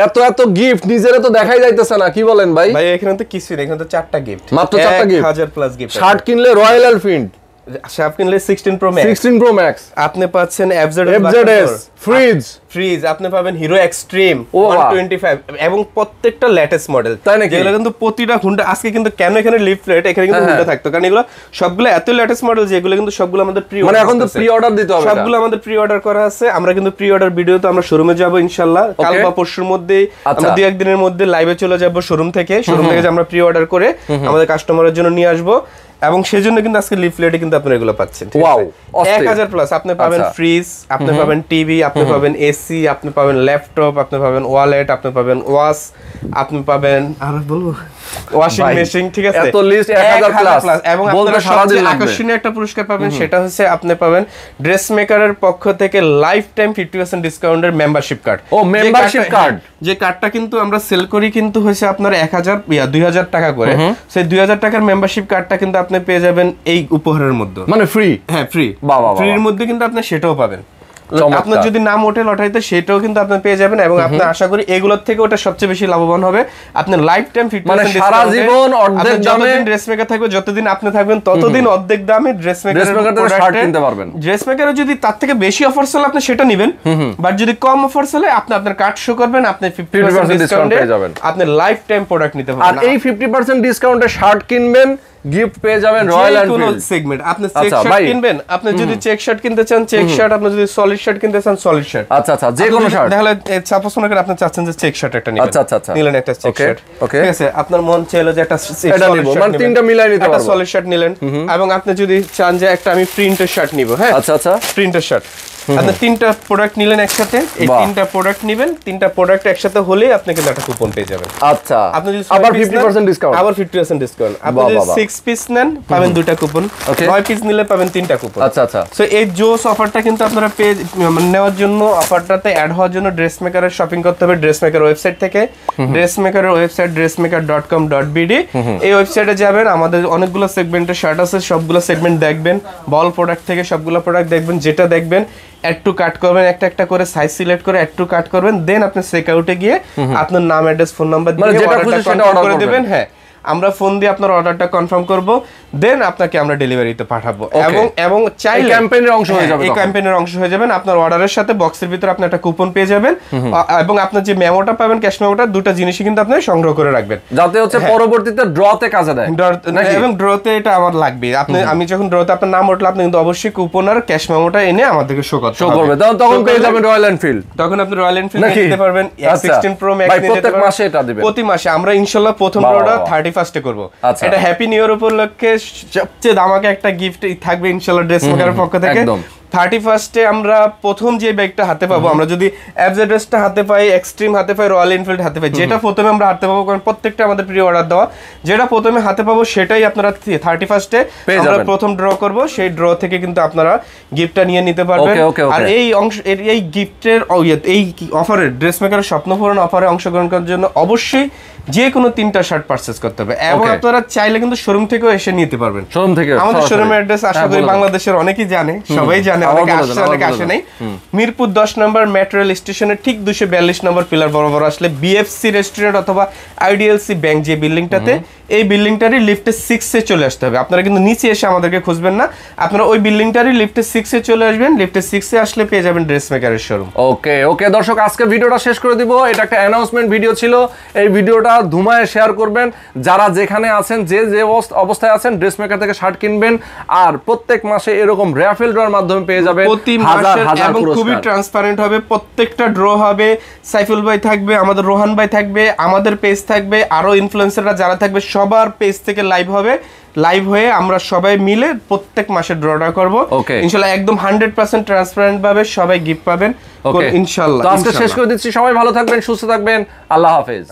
এত এত গিফট নিজেরে তো দেখাই যাইতেছে না, কি বলেন ভাই? ভাই এখানে তো কিছুই না, এখানে তো 4টা গিফট, মাত্র 4টা গিফট, 1000 প্লাস গিফট। শার্ট কিনলে রয়্যাল এনফিল্ড, শার্ট কিনলে 16 Pro Max আপনি পাচ্ছেন FZS ফ্রিজ আপনি পাবেন হিরো এক্সট্রিম 125 এবং প্রত্যেকটা লেটেস্ট মডেল, যেগুলো কিন্তু প্রতিটা ঘন্টা আজকে কিন্তু কেন এখানে লিফলেট এখানে কিন্তু ঘন্টা থাকতো, কারণ এগুলো সবগুলো এত লেটেস্ট মডেল যেগুলো কিন্তু সবগুলো আমাদের প্রি অর্ডার, মানে এখন তো প্রি অর্ডার দিতে হবে, সবগুলো আমাদের প্রি অর্ডার করা আছে। আমরা কিন্তু প্রি অর্ডার ভিডিও তো আমরা শোরুমে যাব ইনশাআল্লাহ, কাল বা পরশুর মধ্যে আমরা 2-1 দিনের মধ্যে লাইভে চলে যাব শোরুম থেকে যে আমরা প্রি অর্ডার করে আমাদের কাস্টমারের জন্য নিয়ে আসবো, এবং সেজন্য কিন্তু আজকে লিফলেটে কিন্তু আপনারা এগুলো পাচ্ছেন। ওয়াও 1000 প্লাস আপনি পাবেন ফ্রিজ, আপনি পাবেন টিভি, আপনি পাবেন এসি, আপনি পাবেন ল্যাপটপ, আপনি পাবেন ওয়ালেট, আপনি পাবেন ওয়াশ, আপনি পাবেন আর বলবো ওয়াশিং মেশিন, ঠিক আছে? এত লিস্ট 1000 প্লাস। এবং আপনারা সবচেয়ে আকর্ষণীয় একটা পুরস্কার পাবেন, সেটা হচ্ছে আপনি পাবেন ড্রেস মেকারের পক্ষ থেকে লাইফ টাইম 50% ডিসকাউন্টের মেম্বারশিপ কার্ড। ও মেম্বারশিপ কার্ড, যে কার্ডটা কিন্তু আমরা সেল করি কিন্তু হচ্ছে আপনার 2000 টাকা করে, সেই 2000 টাকার মেম্বারশিপ কার্ডটা কিন্তু আপনি পেয়ে যাবেন এই উপহারের মধ্যে, মানে ফ্রি। হ্যাঁ ফ্রি, ফ্রির মধ্যে কিন্তু আপনি সেটাও পাবেন। আপনার যদি নাম ওঠে লটারিতে সেটাও কিন্তু আপনি পেয়ে যাবেন, এবং আপনি আশা করি এগুলোর থেকে ওটা সবচেয়ে বেশি লাভবান হবে। আপনি লাইফ টাইম 50% সারা জীবন অর্ধেক দামে ড্রেস মেকার থাকবে, যতদিন আপনি থাকবেন ততদিন অর্ধেক দামে ড্রেস মেকার শার্ট কিনতে পারবেন। ড্রেস মেকারে যদি তার থেকে বেশি অফার চলে আপনি সেটা নেবেন, বাট যদি কম অফার চলে আপনি আপনার কার্ড শো করবেন, আপনি 50% ডিসকাউন্ট পেয়ে যাবেন, আপনি লাইফ টাইম প্রোডাক্ট নিতে পারবেন। আর এই 50% ডিসকাউন্টে শার্ট কিনবেন, গিফট পেয়ে যাবেন রয়্যাল এনফিল্ড সেগমেন্ট। আপনি চেক শার্ট কিনবেন, আপনি যদি চেক শার্ট কিনতে চান চেক শার্ট, আপনি যদি সলিড শার্ট কিনতে চান সলিড শার্ট। আচ্ছা আচ্ছা, যে কোনো শার্ট। তাহলে সাপোজ মনে করেন আপনি চাচ্ছেন যে চেক শার্ট একটা নেবেন, আচ্ছা আচ্ছা আচ্ছা, নিলেন একটা চেক শার্ট, ওকে ঠিক আছে? আপনার মন চাইলো যে একটা এটা নিব, মানে তিনটা মিলাই নিতে পারবো, একটা সলিড শার্ট নিলেন, এবং আপনি যদি চান যে একটা আমি প্রিন্টের শার্ট নিব, হ্যাঁ আচ্ছা আচ্ছা, প্রিন্টের শার্ট, আপনি তিনটা প্রোডাক্ট নিলেন একসাথে, এই তিনটা প্রোডাক্ট নেবেন, তিনটা প্রোডাক্ট একসাথে হলে আপনি কিন্তু একটা কুপন পেয়ে যাবেন। আচ্ছা, আপনি যদি আবার 50% ডিসকাউন্ট, আবার 50% ডিসকাউন্ট। আপনি যদি 6 পিস নেন পাবেন 2টা কুপন, 9 পিস নিলে পাবেন 3টা কুপন। আচ্ছা আচ্ছা, সো এই জোস অফারটা কিন্তু আপনারা পেয়ে নেওয়ার জন্য, অফারটাতে অ্যাড হওয়ার জন্য ড্রেস মেকারের শপিং করতে হবে ড্রেস মেকার ওয়েবসাইট থেকে। ড্রেস মেকারের ওয়েবসাইট dressmaker.com.bd, এই ওয়েবসাইটে যাবেন, আমাদের অনেকগুলো সেগমেন্টের শার্ট আছে, সবগুলো সেগমেন্ট দেখবেন, বল প্রোডাক্ট থেকে সবগুলো প্রোডাক্ট দেখবেন, যেটা দেখবেন অ্যাড টু কাট করবেন, একটা একটা করে সাইজ সিলেক্ট করে অ্যাড টু কাট করবেন, দেন আপনি চেকআউটে গিয়ে আপনার নাম অ্যাড্রেস ফোন নাম্বার দিয়ে অর্ডারটা কনফার্ম করে দিবেন। হ্যাঁ, আমরা ফোন দিয়ে আপনার অর্ডারটা কনফার্ম করব, দেন আপনাকে আমরা ডেলিভারিতে পাঠাবো, এবং চাইলে ক্যাম্পেইনের অংশ হয়ে যাবে, এই ক্যাম্পেইনের অংশ হয়ে যাবেন। আপনার অর্ডারের সাথে বক্সের ভিতরে আপনি একটা কুপন পেয়ে যাবেন, এবং আপনার যে মেমোটা পাবেন, ক্যাশ মেমোটা, দুটো জিনিসই কিন্তু আপনি সংগ্রহ করে রাখবেন, যাতে হচ্ছে পরবর্তীতে ড্রতে কাজে দেয়। এবং ড্রতে এটা আমার লাগবে, আমি যখন ড্রতে আপনার নাম উঠলে আপনি কিন্তু অবশ্যই কুপন আর ক্যাশ মেমোটা এনে আমাদেরকে শো করবে, তখন পেয়ে যাবেন রয়্যাল এনফিল্ড, তখন আপনি রয়্যাল এনফিল্ড নিতে পারবেন, 16 প্রো ম্যাক্স নিতে পারবেন। প্রত্যেক মাসে এটা দিবেন, প্রতি মাসে আমরা ইনশাআল্লাহ প্রথম অর্ডার 31 এ করব। এটা হ্যাপি নিউ ইয়ার উপলক্ষে সবচেয়ে দামাকে একটা গিফট থাকবে ইনশাআল্লাহ ড্রেস মেকারের পক্ষ থেকে। 31 এ আমরা প্রথম যে ব্যাগটা হাতে পাবো, আমরা যদি FZS-টা হাতে পাই, এক্সট্রিম হাতে পাই, রয়্যাল এনফিল্ড হাতে পাই, যেটা প্রথমে আমরা হাতে পাবো, কারণ প্রত্যেকটা আমাদের প্রি অর্ডার দেওয়া, যেটা প্রথমে হাতে পাবো সেটাই আপনারা 31 এ আমরা প্রথম ড্র করব, সেই ড্র থেকে কিন্তু আপনারা গিফটটা নিয়ে নিতে পারবেন। আর এই অংশ, এই গিফটের এই অফারের ড্রেস মেকারের স্বপ্ন পূরণ অফারে অংশগ্রহণ করার জন্য অবশ্যই যে কোনো 3টা শার্ট পারচেজ করতে হবে, এবং আপনারা চাইলে কিন্তু শোরুম থেকেও এসে নিতে পারবেন। শোরুম থেকে আমাদের শোরুমের অ্যাড্রেস আশা করি বাংলাদেশের অনেকেই জানে, সবাই জানে, অনেকে আসছে অনেকে আসে নাই। মিরপুর 10 নম্বর মেট্রো রেল স্টেশনের ঠিক 242 নম্বর পিলার বরাবর আসলে বিএফসি রেস্টুরেন্ট অথবা আইডিএলসি ব্যাংক যে বিল্ডিংটাতে, এই বিল্ডিংটারই লিফটে 6 এ চলে আসতে হবে। আপনারা কিন্তু নিচে এসে আমাদেরকে খুঁজবেন না, আপনারা ওই বিল্ডিংটারই লিফটে 6 এ চলে আসবেন, লিফটে 6 এ আসলে পেয়ে যাবেন ড্রেস মেকারের শোরুম। ওকে ওকে দর্শক, আজকে ভিডিওটা শেষ করে দিব। এটা একটা অ্যানাউন্সমেন্ট ভিডিও ছিল, এই ভিডিওটা ধুমায় শেয়ার করবেন, যারা যেখানে আছেন, যে যে অবস্থায় আছেন, ড্রেস মেকার থেকে শার্ট কিনবেন, আর প্রত্যেক মাসে এরকম র্যাফেল ড্রর মাধ্যমে পেয়ে যাবেন প্রতি মাসে, এবং খুবই ট্রান্সপারেন্ট হবে, প্রত্যেকটা ড্র হবে। সাইফুল ভাই থাকবে, আমাদের রোহান ভাই থাকবে, আমাদের পেজ থাকবে, আরো ইনফ্লুয়েন্সাররা যারা থাকবে সবার পেজ থেকে লাইভ হবে, লাইভ হয়ে আমরা সবাই মিলে প্রত্যেক মাসে ড্রটা করব ইনশাআল্লাহ। একদম 100% ট্রান্সপারেন্ট ভাবে সবাই গিফট পাবেন ইনশাআল্লাহ। তো আজকে শেষ করে দিচ্ছি, সবাই ভালো থাকবেন, সুস্থ থাকবেন, আল্লাহ হাফেজ।